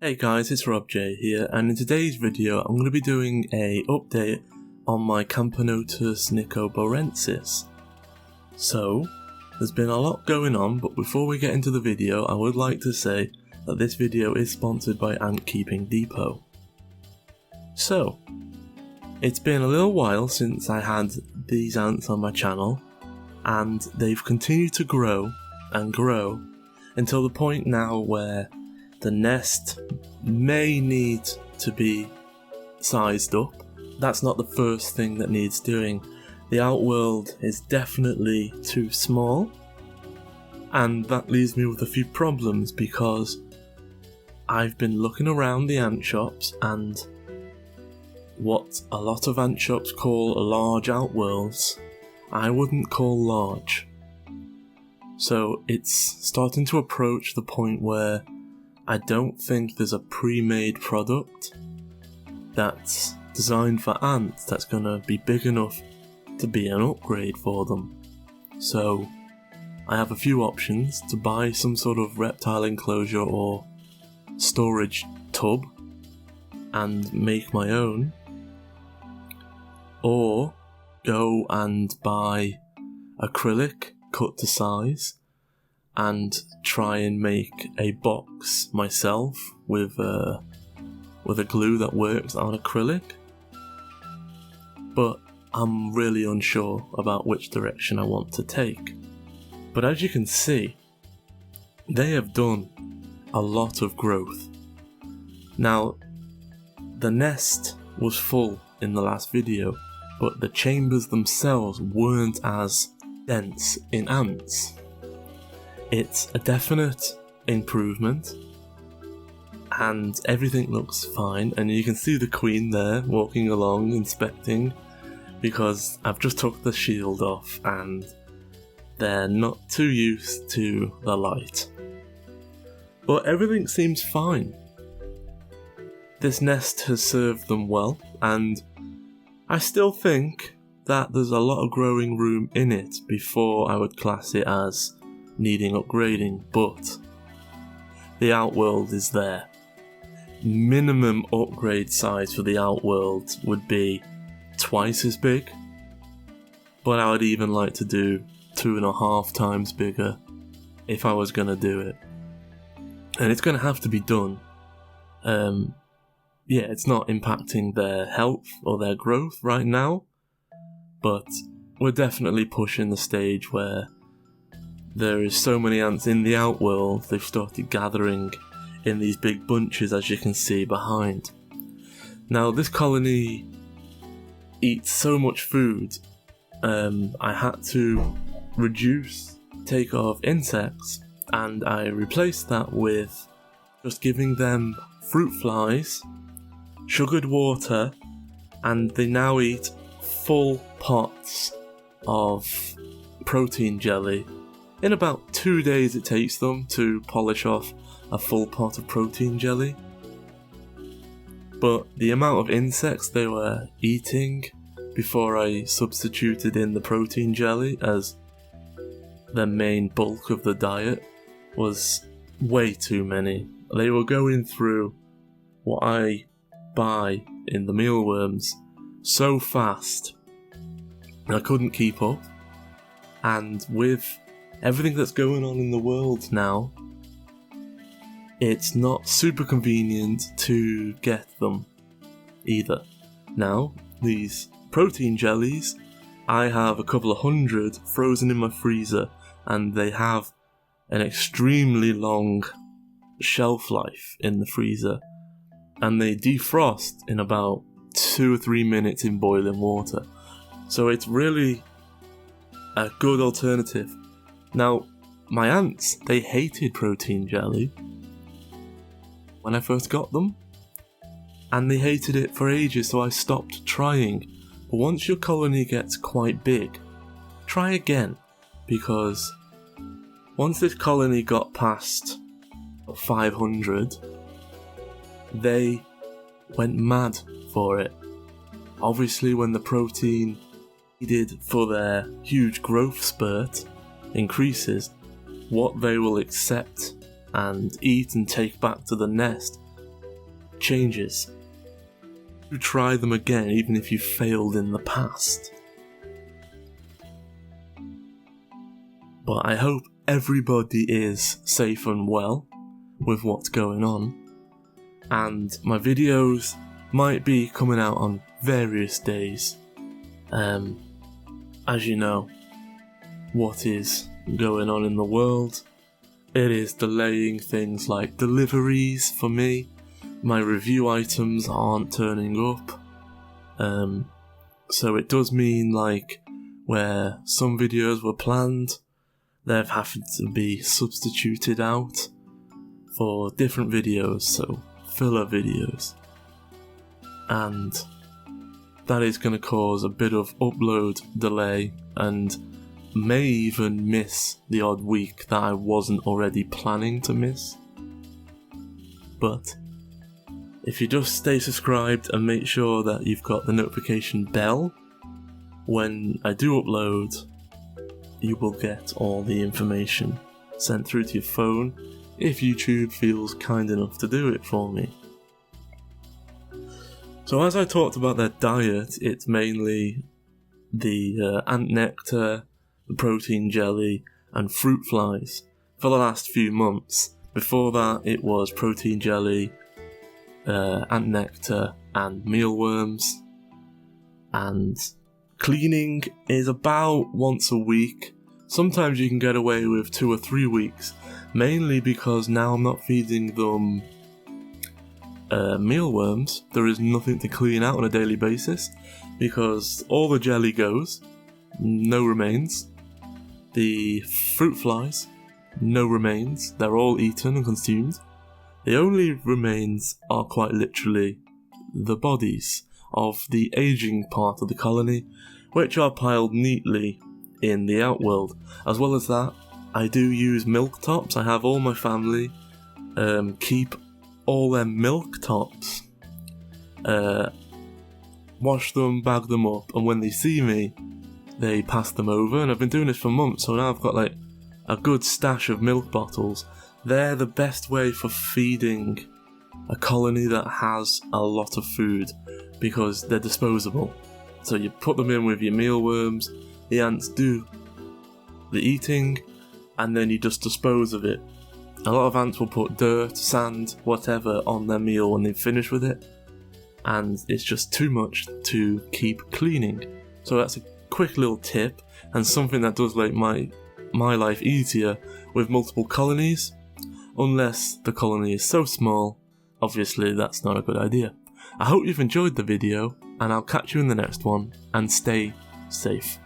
Hey guys, it's RobJ here, and in today's video I'm going to be doing a update on my Camponotus Nicobarensis. So, there's been a lot going on, but before we get into the video I would like to say that this video is sponsored by Ant Keeping Depot. So, it's been a little while since I had these ants on my channel, and they've continued to grow and grow until the point now where the nest may need to be sized up. That's not the first thing that needs doing. The Outworld is definitely too small, and that leaves me with a few problems because I've been looking around the ant shops, and what a lot of ant shops call large Outworlds, I wouldn't call large. So it's starting to approach the point where I don't think there's a pre-made product that's designed for ants that's gonna be big enough to be an upgrade for them. So I have a few options: to buy some sort of reptile enclosure or storage tub and make my own, or go and buy acrylic cut to size and try and make a box myself with a glue that works on acrylic. But I'm really unsure about which direction I want to take. But as you can see, they have done a lot of growth. Now, the nest was full in the last video, but the chambers themselves weren't as dense in ants. It's a definite improvement, and everything looks fine, and you can see the queen there walking along inspecting, because I've just took the shield off and they're not too used to the light. But everything seems fine. This nest has served them well, and I still think that there's a lot of growing room in it before I would class it as needing upgrading, but the Outworld is there. Minimum upgrade size for the Outworld would be twice as big, but I would even like to do 2.5 times bigger if I was going to do it. And it's going to have to be done. It's not impacting their health or their growth right now, but we're definitely pushing the stage where there is so many ants in the Outworld, they've started gathering in these big bunches, as you can see behind. Now, this colony eats so much food, I had to reduce take of insects, and I replaced that with just giving them fruit flies, sugared water, and they now eat full pots of protein jelly. In about 2 days it takes them to polish off a full pot of protein jelly. But the amount of insects they were eating before I substituted in the protein jelly as the main bulk of the diet was way too many. They were going through what I buy in the mealworms so fast I couldn't keep up, and with everything that's going on in the world now, it's not super convenient to get them either. Now, these protein jellies, I have a couple of hundred frozen in my freezer, and they have an extremely long shelf life in the freezer, and they defrost in about 2 or 3 minutes in boiling water. So it's really a good alternative. Now, my ants, they hated protein jelly when I first got them, and they hated it for ages, so I stopped trying. But once your colony gets quite big, try again, because once this colony got past 500, they went mad for it. Obviously, when the protein needed for their huge growth spurt increases, what they will accept and eat and take back to the nest changes. You try them again even if you failed in the past. But I hope everybody is safe and well with what's going on, and my videos might be coming out on various days. As you know, what is going on in the world, it is delaying things like deliveries for me. My review items aren't turning up, so it does mean like where some videos were planned, they've had to be substituted out for different videos, so filler videos, and that is going to cause a bit of upload delay and may even miss the odd week that I wasn't already planning to miss. But if you just stay subscribed and make sure that you've got the notification bell when I do upload, you will get all the information sent through to your phone if YouTube feels kind enough to do it for me. So as I talked about their diet, it's mainly the ant nectar, the protein jelly and fruit flies for the last few months. Before that it was protein jelly, ant nectar and mealworms, and cleaning is about once a week. Sometimes you can get away with 2 or 3 weeks, mainly because now I'm not feeding them mealworms. There is nothing to clean out on a daily basis because all the jelly goes, no remains. The fruit flies, no remains, they're all eaten and consumed. The only remains are quite literally the bodies of the aging part of the colony, which are piled neatly in the Outworld. As well as that, I do use milk tops. I have all my family keep all their milk tops, wash them, bag them up, and when they see me, they pass them over, and I've been doing this for months, so now I've got like a good stash of milk bottles. They're the best way for feeding a colony that has a lot of food because they're disposable. So you put them in with your mealworms, the ants do the eating, and then you just dispose of it. A lot of ants will put dirt, sand, whatever on their meal when they've finished with it, and it's just too much to keep cleaning. So that's a quick little tip, and something that does make my life easier with multiple colonies. Unless the colony is so small, obviously that's not a good idea. I hope you've enjoyed the video, and I'll catch you in the next one, and stay safe.